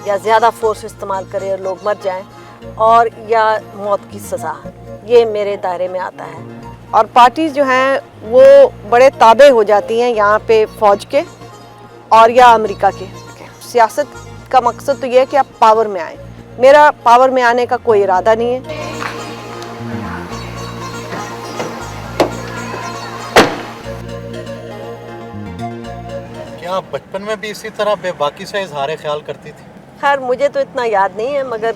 یا زیادہ فورس استعمال کرے اور لوگ مر جائیں، اور یا موت کی سزا، یہ میرے دائرے میں آتا ہے۔ اور پارٹیز جو ہیں وہ بڑے تابع ہو جاتی ہیں یہاں پہ فوج کے اور یا امریکہ کے۔ سیاست کا مقصد تو یہ ہے کہ آپ پاور میں آئیں، میرا پاور میں آنے کا کوئی ارادہ نہیں ہے۔ کیا آپ بچپن میں بھی اسی طرح بے باکی سے اظہار خیال کرتی تھی؟ خیر مجھے تو اتنا یاد نہیں ہے، مگر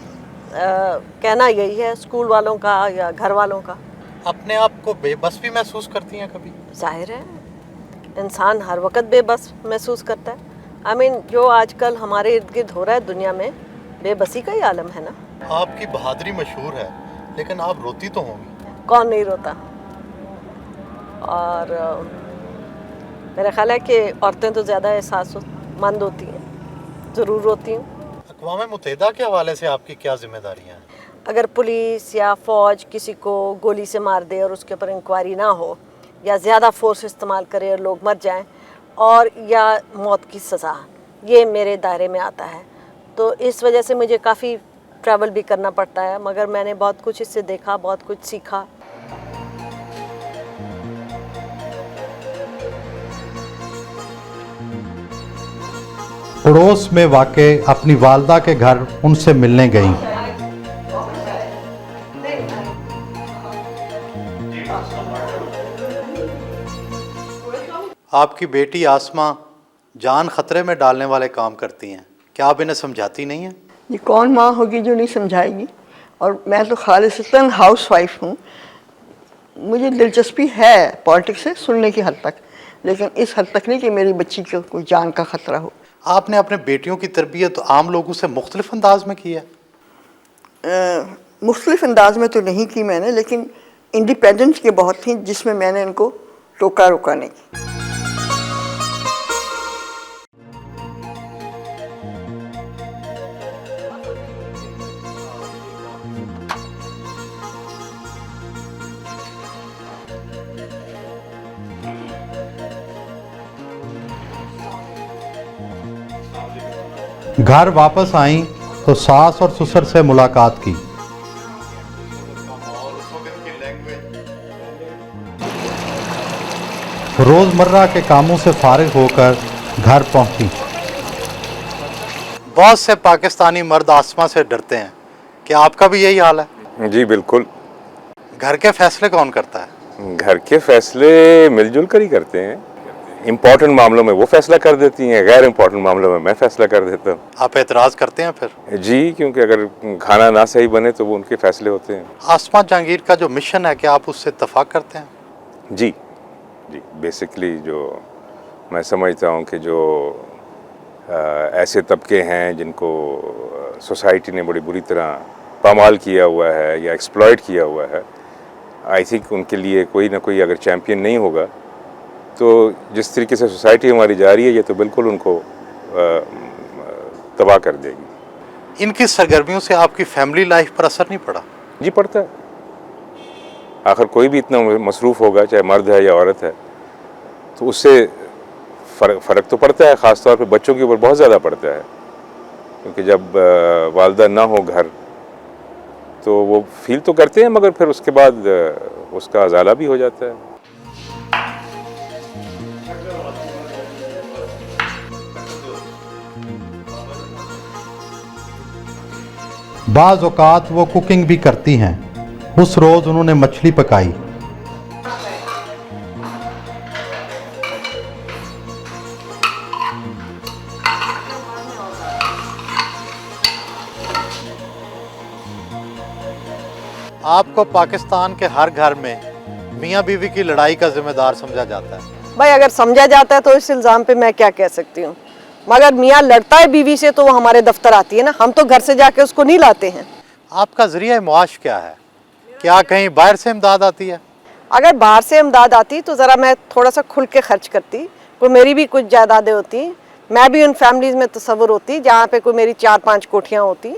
کہنا یہی ہے اسکول والوں کا یا گھر والوں کا۔ اپنے آپ کو بے بس بھی محسوس کرتی ہیں کبھی؟ ظاہر ہے انسان ہر وقت بے بس محسوس کرتا ہے۔ جو آج کل ہمارے ارد گرد ہو رہا ہے دنیا میں، بے بسی کا ہی عالم ہے نا۔ آپ کی بہادری مشہور ہے، لیکن آپ روتی تو ہوں گی۔ کون نہیں روتا؟ اور میرا خیال ہے کہ عورتیں تو زیادہ احساس مند ہوتی ہیں، ضرور روتی ہوں۔ اقوام متحدہ کے حوالے سے آپ کی کیا ذمہ داریاں ہیں؟ اگر پولیس یا فوج کسی کو گولی سے مار دے اور اس کے اوپر انکوائری نہ ہو، یا زیادہ فورس استعمال کرے اور لوگ مر جائیں، اور یا موت کی سزا، یہ میرے دائرے میں آتا ہے۔ تو اس وجہ سے مجھے کافی ٹریول بھی کرنا پڑتا ہے، مگر میں نے بہت کچھ اس سے دیکھا، بہت کچھ سیکھا۔ پڑوس میں واقع اپنی والدہ کے گھر ان سے ملنے گئیں۔ آپ کی بیٹی آسماں جان خطرے میں ڈالنے والے کام کرتی ہیں، کیا آپ انہیں سمجھاتی نہیں ہیں؟ یہ کون ماں ہوگی جو نہیں سمجھائے گی؟ اور میں تو خالصتاً ہاؤس وائف ہوں۔ مجھے دلچسپی ہے پالیٹکس سے سننے کی حد تک، لیکن اس حد تک نہیں کہ میری بچی کو کوئی جان کا خطرہ ہو۔ آپ نے اپنے بیٹیوں کی تربیت عام لوگوں سے مختلف انداز میں کی ہے؟ مختلف انداز میں تو نہیں کی میں نے، لیکن انڈیپینڈنٹ کے بہت تھیں جس میں نے ان کو ٹوکا روکا نہیں کی۔ گھر واپس آئیں تو ساس اور سسر سے ملاقات کی۔ روزمرہ کے کاموں سے فارغ ہو کر گھر پہنچی۔ بہت سے پاکستانی مرد آسماں سے ڈرتے ہیں، کیا آپ کا بھی یہی حال ہے؟ جی بالکل۔ گھر کے فیصلے کون کرتا ہے؟ گھر کے فیصلے مل جل کر ہی کرتے ہیں۔ امپورٹنٹ معاملوں میں وہ فیصلہ کر دیتی ہیں، غیر امپورٹنٹ معاملوں میں میں فیصلہ کر دیتا ہوں۔ آپ اعتراض کرتے ہیں پھر؟ جی، کیونکہ اگر کھانا نہ صحیح بنے تو وہ ان کے فیصلے ہوتے ہیں۔ آسماں جہانگیر کا جو مشن ہے، کیا آپ اس سے اتفاق کرتے ہیں؟ جی بیسکلی جو میں سمجھتا ہوں کہ جو ایسے طبقے ہیں جن کو سوسائٹی نے بڑی بری طرح پامال کیا ہوا ہے یا ایکسپلائٹ کیا ہوا ہے، آئی تھنک ان کے لیے کوئی نہ کوئی اگر چیمپئن نہیں ہوگا تو جس طریقے سے سوسائٹی ہماری جا رہی ہے یہ تو بالکل ان کو تباہ کر دے گی۔ ان کی سرگرمیوں سے آپ کی فیملی لائف پر اثر نہیں پڑا؟ جی پڑتا ہے، آخر کوئی بھی اتنا مصروف ہوگا چاہے مرد ہے یا عورت ہے تو اس سے فرق تو پڑتا ہے، خاص طور پہ بچوں کے اوپر بہت زیادہ پڑتا ہے، کیونکہ جب والدہ نہ ہو گھر تو وہ فیل تو کرتے ہیں مگر پھر اس کے بعد اس کا ازالہ بھی ہو جاتا ہے۔ بعض اوقات وہ کوکنگ بھی کرتی ہیں۔ اس روز انہوں نے مچھلی پکائی۔ آپ کو پاکستان کے ہر گھر میں میاں بیوی کی لڑائی کا ذمہ دار سمجھا جاتا ہے۔ بھائی اگر سمجھا جاتا ہے تو اس الزام پہ میں کیا کہہ سکتی ہوں، مگر میاں لڑتا ہے بیوی سے تو وہ ہمارے دفتر آتی ہے نا، ہم تو گھر سے جا کے اس کو نہیں لاتے ہیں۔ آپ کا ذریعہ معاش کیا ہے؟ کیا کہیں باہر سے امداد آتی ہے؟ اگر باہر سے امداد آتی تو ذرا میں تھوڑا سا کھل کے خرچ کرتی، کوئی میری بھی کچھ جائیدادیں ہوتی، میں بھی ان فیملیز میں تصور ہوتی جہاں پہ کوئی میری 4-5 کوٹھیاں ہوتی،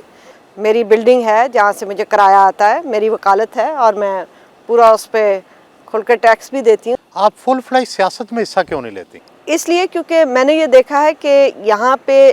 میری بلڈنگ ہے جہاں سے مجھے کرایہ آتا ہے، میری وکالت ہے اور میں پورا اس پہ کھل کے ٹیکس بھی دیتی ہوں۔ آپ فل فلیج سیاست میں حصہ کیوں نہیں لیتی؟ اس لیے کیونکہ میں نے یہ دیکھا ہے کہ یہاں پہ